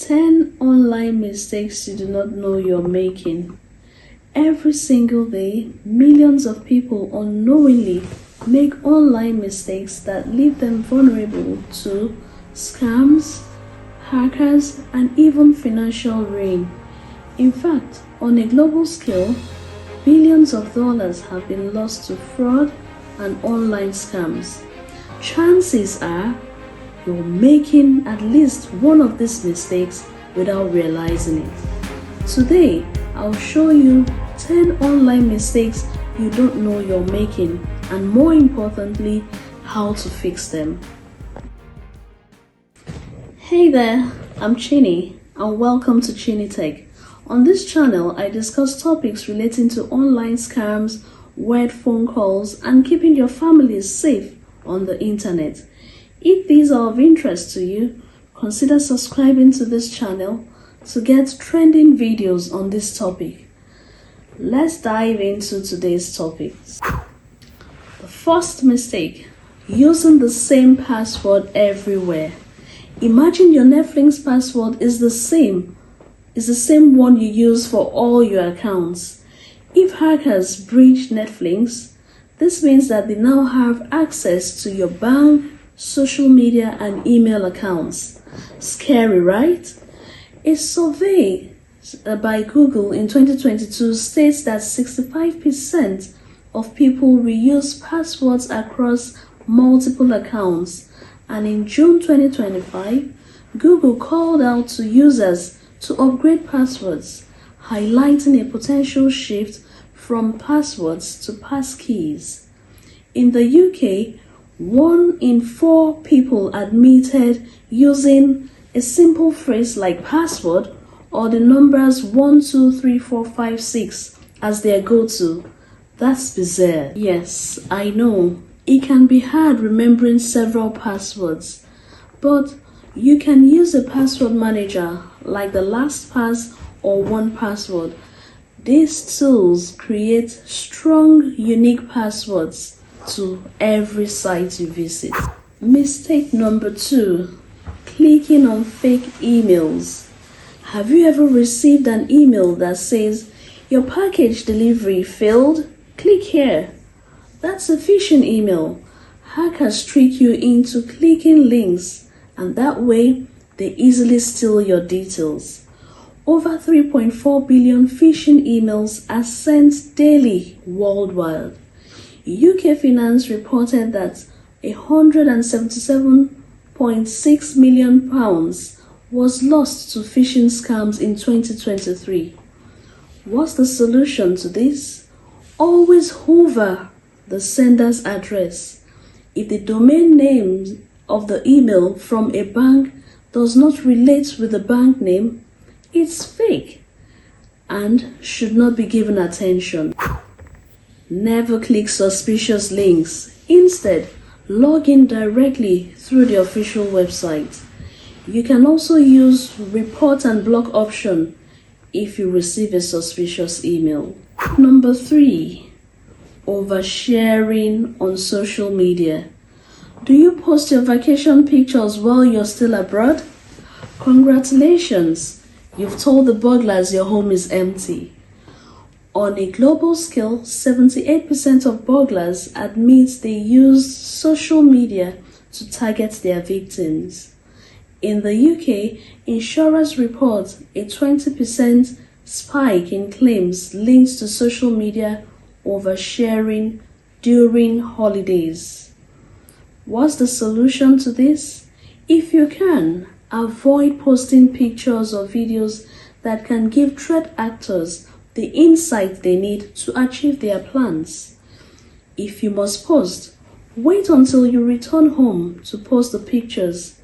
10 online mistakes you do not know you're making. Every single day, millions of people unknowingly make online mistakes that leave them vulnerable to scams, hackers, and even financial ruin. In fact, on a global scale, billions of dollars have been lost to fraud and online scams. Chances are you're making at least one of these mistakes without realizing it. Today, I'll show you 10 online mistakes you don't know you're making, and more importantly, how to fix them. Hey there, I'm Chinny, and welcome to Chinny-Tech. On this channel, I discuss topics relating to online scams, weird phone calls, and keeping your family safe on the internet. If these are of interest to you, consider subscribing to this channel to get trending videos on this topic. Let's dive into today's topics. The first mistake: using the same password everywhere. Imagine your Netflix password is the same one you use for all your accounts. If hackers breach Netflix, this means that they now have access to your bank, social media, and email accounts. Scary, right? A survey by Google in 2022 states that 65% of people reuse passwords across multiple accounts, and in June 2025, Google called out to users to upgrade passwords, highlighting a potential shift from passwords to passkeys. In the UK, 1 in 4 people admitted using a simple phrase like password or the numbers 1, 2, 3, 4, 5, 6 as their go-to. That's bizarre. Yes, I know, it can be hard remembering several passwords, but you can use a password manager like the LastPass or 1Password. These tools create strong, unique passwords to every site you visit. Mistake number 2: clicking on fake emails. Have you ever received an email that says, "Your package delivery failed? Click here"? That's a phishing email. Hackers trick you into clicking links, and that way they easily steal your details. Over 3.4 billion phishing emails are sent daily worldwide. UK Finance reported that £177.6 million was lost to phishing scams in 2023. What's the solution to this? Always hover the sender's address. If the domain name of the email from a bank does not relate with the bank name, it's fake and should not be given attention. Never click suspicious links. Instead, log in directly through the official website. You can also use report and block option if you receive a suspicious email. Number 3: oversharing on social media. Do you post your vacation pictures while you're still abroad? Congratulations, you've told the burglars your home is empty. On a global scale, 78% of burglars admit they use social media to target their victims. In the UK, insurers report a 20% spike in claims linked to social media oversharing during holidays. What's the solution to this? If you can, avoid posting pictures or videos that can give threat actors the insight they need to achieve their plans. If you must post, wait until you return home to post the pictures,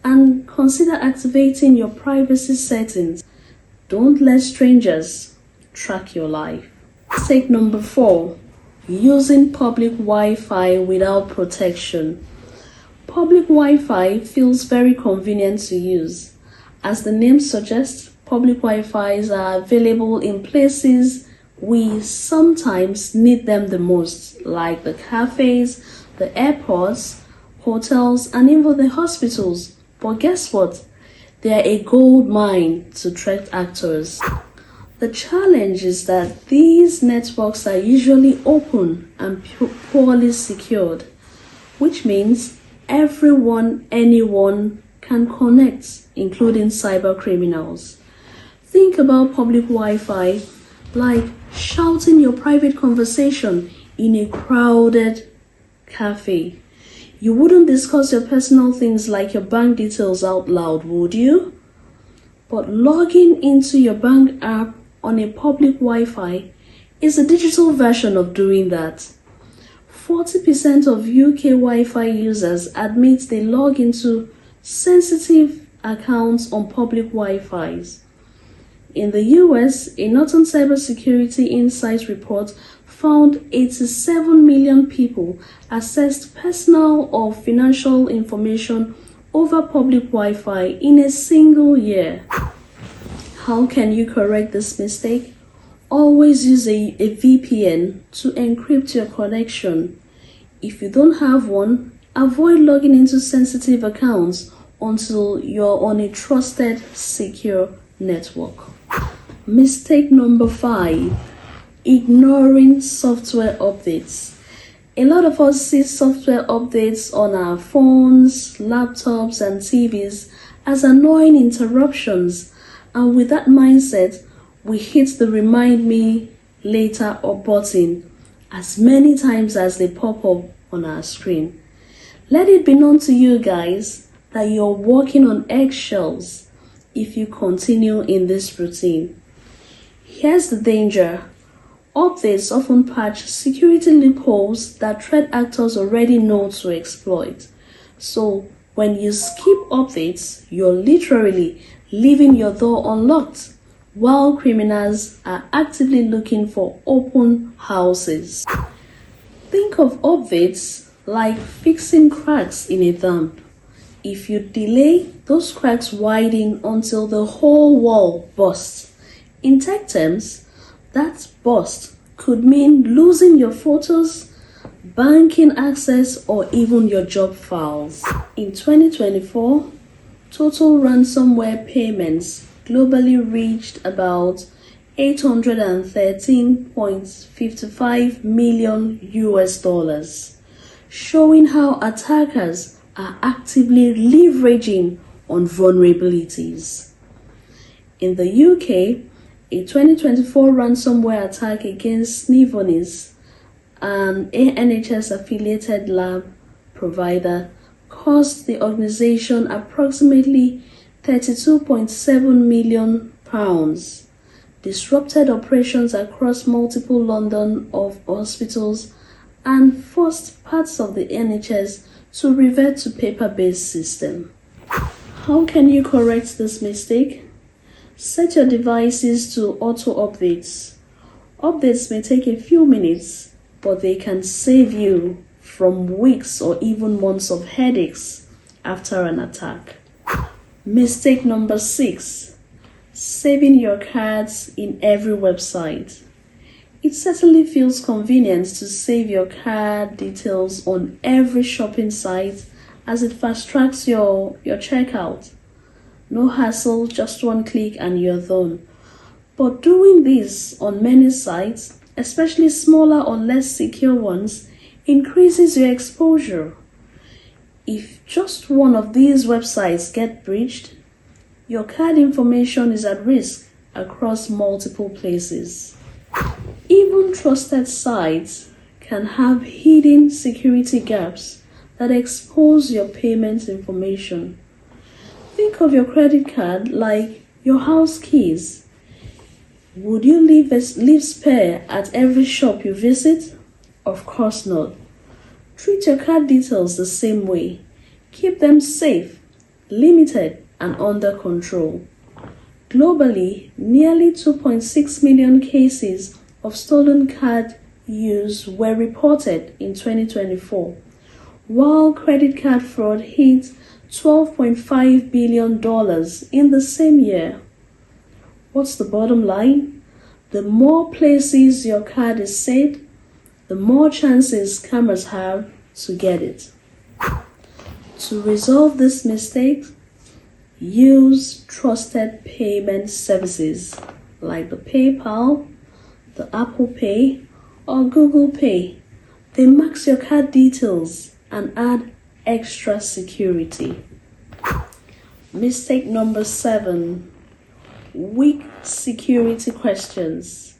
and consider activating your privacy settings. Don't let strangers track your life. Mistake number 4: using public Wi-Fi without protection. Public Wi-Fi feels very convenient to use. As the name suggests, public Wi-Fis are available in places we sometimes need them the most, like the cafes, the airports, hotels, and even the hospitals. But guess what? They are a gold mine to threat actors. The challenge is that these networks are usually open and poorly secured, which means everyone, anyone can connect, including cyber criminals. Think about public Wi-Fi, like shouting your private conversation in a crowded cafe. You wouldn't discuss your personal things like your bank details out loud, would you? But logging into your bank app on a public Wi-Fi is a digital version of doing that. 40% of UK Wi-Fi users admit they log into sensitive accounts on public Wi-Fis. In the US, a Norton Cybersecurity Insights report found 87 million people accessed personal or financial information over public Wi-Fi in a single year. How can you correct this mistake? Always use a VPN to encrypt your connection. If you don't have one, avoid logging into sensitive accounts until you're on a trusted, secure network. Mistake number 5, ignoring software updates. A lot of us see software updates on our phones, laptops, and TVs as annoying interruptions, and with that mindset, we hit the remind me later or button as many times as they pop up on our screen. Let it be known to you guys that you're walking on eggshells if you continue in this routine. Here's the danger. Updates often patch security loopholes that threat actors already know to exploit. So when you skip updates, you're literally leaving your door unlocked while criminals are actively looking for open houses. Think of updates like fixing cracks in a dam. If you delay, those cracks widen until the whole wall bursts. In tech terms, that burst could mean losing your photos, banking access, or even your job files. In 2024, total ransomware payments globally reached about $813.55 million US, showing how attackers are actively leveraging on vulnerabilities. In the UK, a 2024 ransomware attack against Snivonis, an NHS-affiliated lab provider, cost the organization approximately £32.7 million, disrupted operations across multiple London hospitals, and forced parts of the NHS to revert to paper-based system. How can you correct this mistake? Set your devices to auto updates. Updates may take a few minutes, but they can save you from weeks or even months of headaches after an attack. Mistake number 6, saving your cards in every website. It certainly feels convenient to save your card details on every shopping site as it fast-tracks your checkout. No hassle, just one click and you're done. But doing this on many sites, especially smaller or less secure ones, increases your exposure. If just one of these websites get breached, your card information is at risk across multiple places. Even trusted sites can have hidden security gaps that expose your payment information. Think of your credit card like your house keys. Would you leave spare at every shop you visit? Of course not. Treat your card details the same way. Keep them safe, limited, and under control. Globally, nearly 2.6 million cases of stolen card use were reported in 2024, while credit card fraud hit $12.5 billion in the same year. What's the bottom line? The more places your card is saved, the more chances scammers have to get it. To resolve this mistake, Use trusted payment services like the PayPal, the Apple Pay, or Google Pay. They max your card details and add extra security. Mistake number 7. Weak security questions.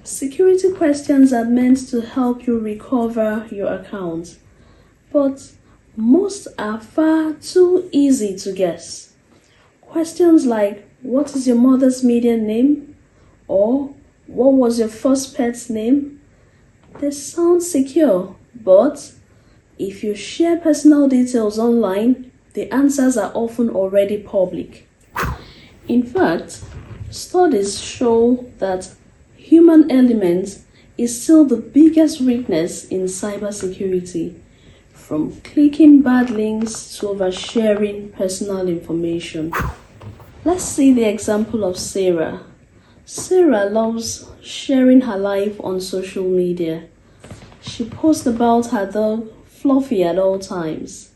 Security questions are meant to help you recover your account, but most are far too easy to guess. Questions like, what is your mother's maiden name? Or, what was your first pet's name? They sound secure, but if you share personal details online, the answers are often already public. In fact, studies show that human element is still the biggest weakness in cybersecurity, from clicking bad links to oversharing personal information. Let's see the example of Sarah. Sarah loves sharing her life on social media. She posts about her dog, Fluffy, at all times.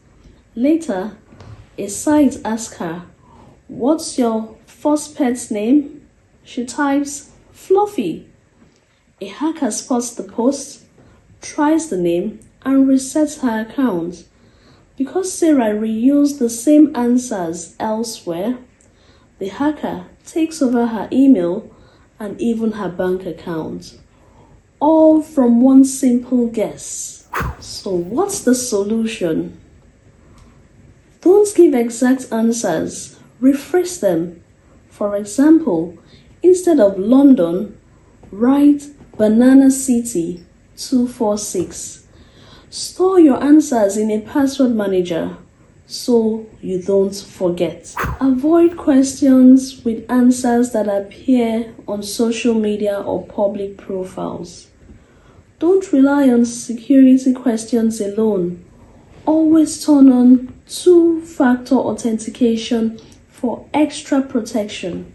Later, a site asks her, what's your first pet's name? She types, Fluffy. A hacker spots the post, tries the name, and resets her account. Because Sarah reused the same answers elsewhere, the hacker takes over her email and even her bank account, all from one simple guess. So what's the solution? Don't give exact answers, rephrase them. For example, instead of London, write Banana City 246. Store your answers in a password manager so you don't forget. Avoid questions with answers that appear on social media or public profiles. Don't rely on security questions alone. Always turn on two-factor authentication for extra protection.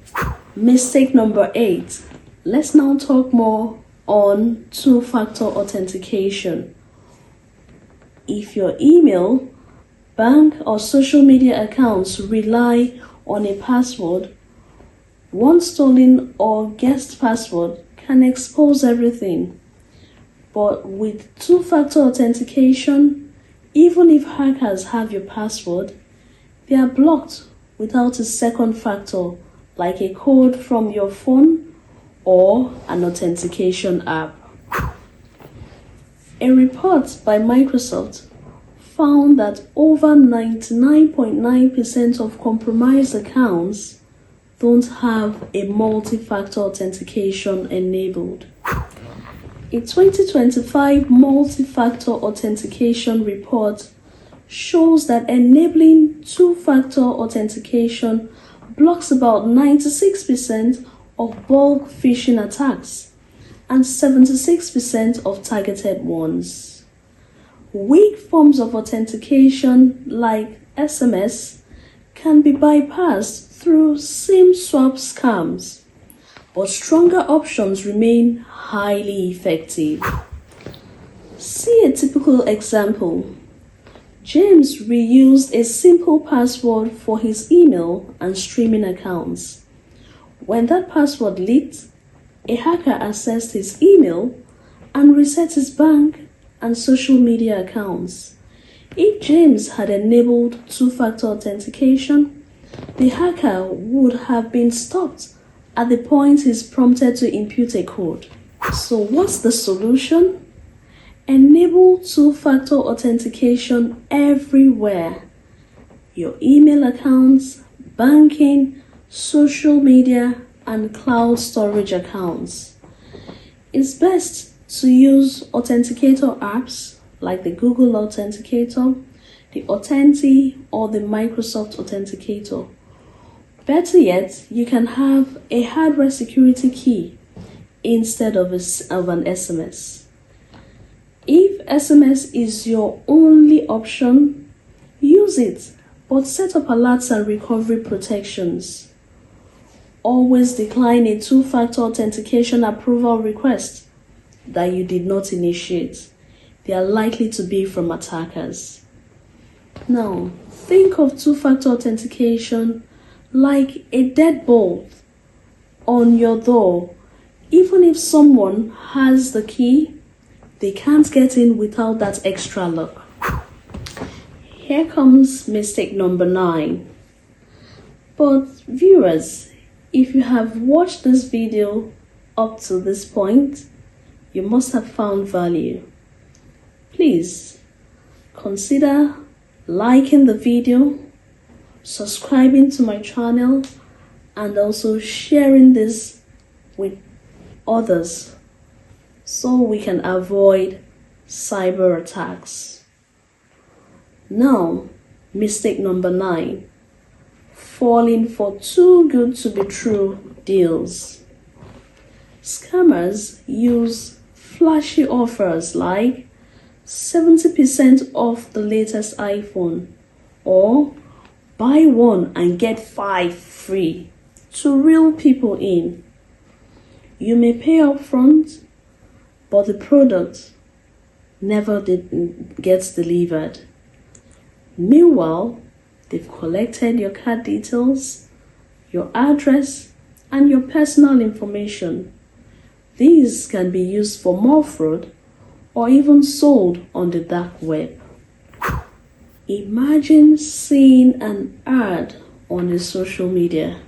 Mistake number 8. Let's now talk more on two-factor authentication. If your email, bank, or social media accounts rely on a password, one stolen or guessed password can expose everything. But with two-factor authentication, even if hackers have your password, they are blocked without a second factor like a code from your phone or an authentication app. A report by Microsoft found that over 99.9% of compromised accounts don't have a multi-factor authentication enabled. A 2025 multi-factor authentication report shows that enabling two-factor authentication blocks about 96% of bulk phishing attacks and 76% of targeted ones. Weak forms of authentication like SMS can be bypassed through SIM swap scams, but stronger options remain highly effective. See a typical example. James reused a simple password for his email and streaming accounts. When that password leaked, a hacker accessed his email and reset his bank and social media accounts. If James had enabled two-factor authentication, the hacker would have been stopped at the point he's prompted to input a code. So what's the solution? Enable two-factor authentication everywhere. Your email accounts, banking, social media, and cloud storage accounts. It's best to use authenticator apps like the Google Authenticator, the Authenti, or the Microsoft Authenticator. Better yet, you can have a hardware security key instead of an SMS. If SMS is your only option, use it, but set up alerts and recovery protections. Always decline a two-factor authentication approval request that you did not initiate. They are likely to be from attackers. Now, think of two-factor authentication like a deadbolt on your door. Even if someone has the key, they can't get in without that extra lock. Here comes mistake number 9. But viewers, if you have watched this video up to this point, you must have found value. Please consider liking the video, subscribing to my channel, and also sharing this with others so we can avoid cyber attacks. Now, mistake number 9. Falling for too good to be true deals. Scammers use flashy offers like 70% off the latest iPhone or buy one and get 5 free to reel people in. You may pay up front, but the product never gets delivered. Meanwhile, they've collected your card details, your address, and your personal information. These can be used for more fraud or even sold on the dark web. Imagine seeing an ad on a social media.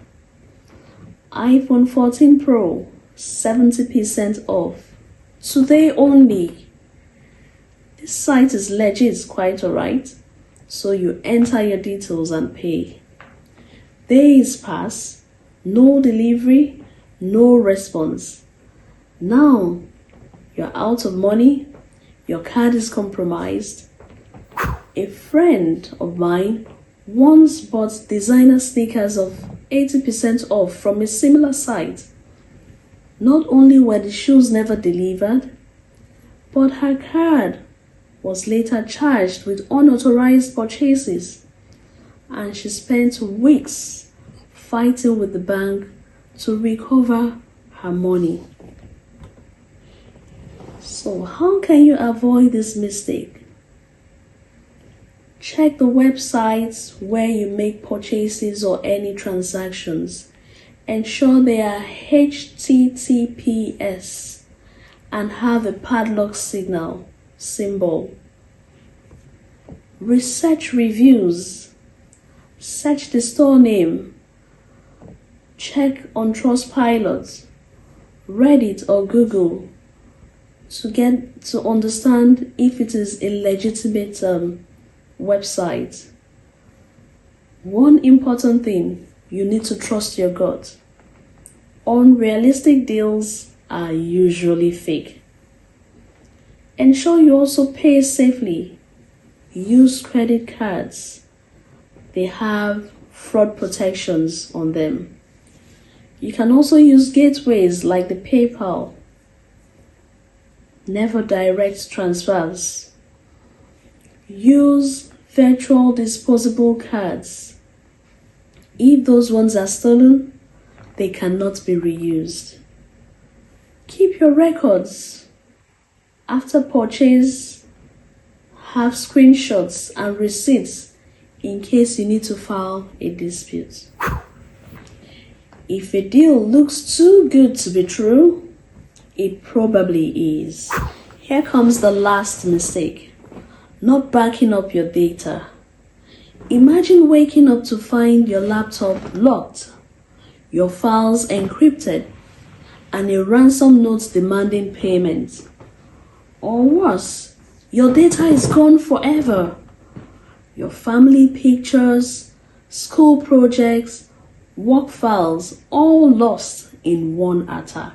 iPhone 14 Pro, 70% off. Today only. This site is legit, quite alright. So you enter your details and pay. Days pass, no delivery, no response. Now you're out of money, your card is compromised. A friend of mine once bought designer sneakers of 80% off from a similar site. Not only were the shoes never delivered, but her card was later charged with unauthorized purchases, and she spent weeks fighting with the bank to recover her money. So how can you avoid this mistake? Check the websites where you make purchases or any transactions. Ensure they are HTTPS and have a padlock symbol. Research reviews. Search the store name. Check on Trustpilot, Reddit or Google to understand if it is a legitimate website. One important thing, you need to trust your gut. Unrealistic deals are usually fake. Ensure you also pay safely. Use credit cards. They have fraud protections on them. You can also use gateways like the PayPal. Never direct transfers. Use virtual disposable cards. If those ones are stolen, they cannot be reused. Keep your records. After purchase, have screenshots and receipts in case you need to file a dispute. If a deal looks too good to be true, it probably is. Here comes the last mistake. Not backing up your data. Imagine waking up to find your laptop locked, your files encrypted, and a ransom note demanding payment. Or worse, your data is gone forever. Your family pictures, school projects, work files, all lost in one attack.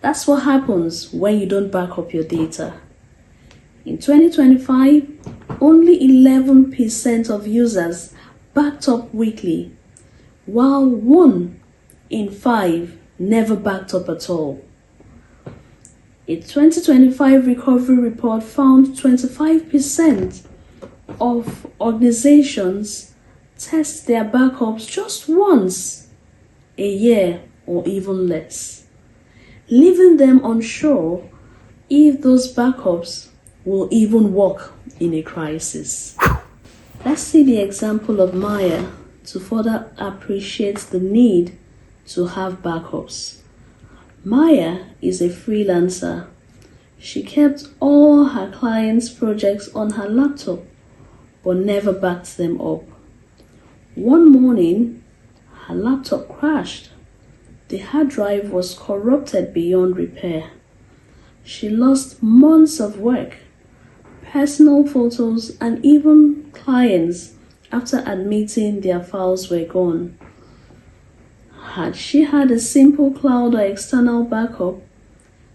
That's what happens when you don't back up your data. In 2025, only 11% of users backed up weekly, while 1 in 5 never backed up at all. A 2025 recovery report found 25% of organizations test their backups just once a year or even less, leaving them unsure if those backups will even work in a crisis. Let's see the example of Maya, to further appreciate the need to have backups. Maya is a freelancer. She kept all her clients' projects on her laptop, but never backed them up. One morning, her laptop crashed. The hard drive was corrupted beyond repair. She lost months of work, personal photos, and even clients after admitting their files were gone. Had she had a simple cloud or external backup,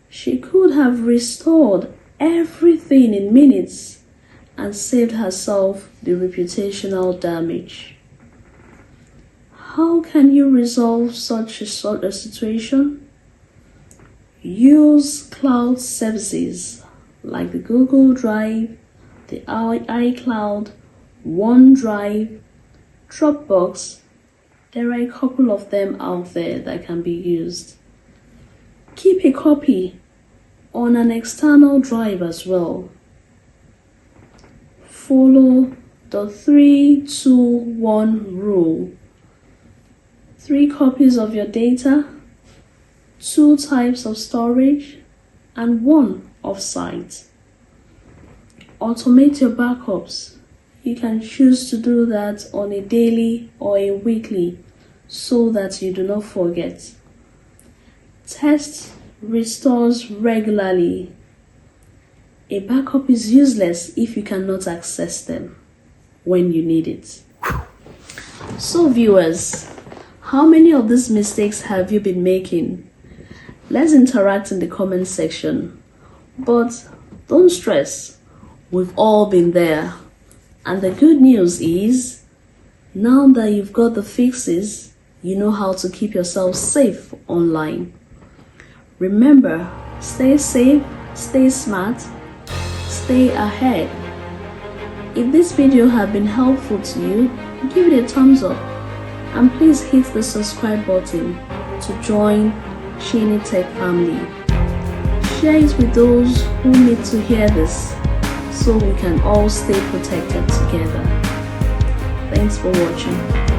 she could have restored everything in minutes and saved herself the reputational damage. How can you resolve such a situation? Use cloud services like the Google Drive, the iCloud, OneDrive, Dropbox. There are a couple of them out there that can be used. Keep a copy on an external drive as well. Follow the 3-2-1 rule. 3 copies of your data, 2 types of storage, and 1 off-site. Automate your backups. You can choose to do that on a daily or a weekly so that you do not forget. Test restores regularly. A backup is useless if you cannot access them when you need it. So viewers, how many of these mistakes have you been making? Let's interact in the comment section. But don't stress, we've all been there. And the good news is, now that you've got the fixes, you know how to keep yourself safe online. Remember, stay safe, stay smart, stay ahead. If this video has been helpful to you, give it a thumbs up. And please hit the subscribe button to join Chinny-Tech family. Share it with those who need to hear this so we can all stay protected together. Thanks for watching.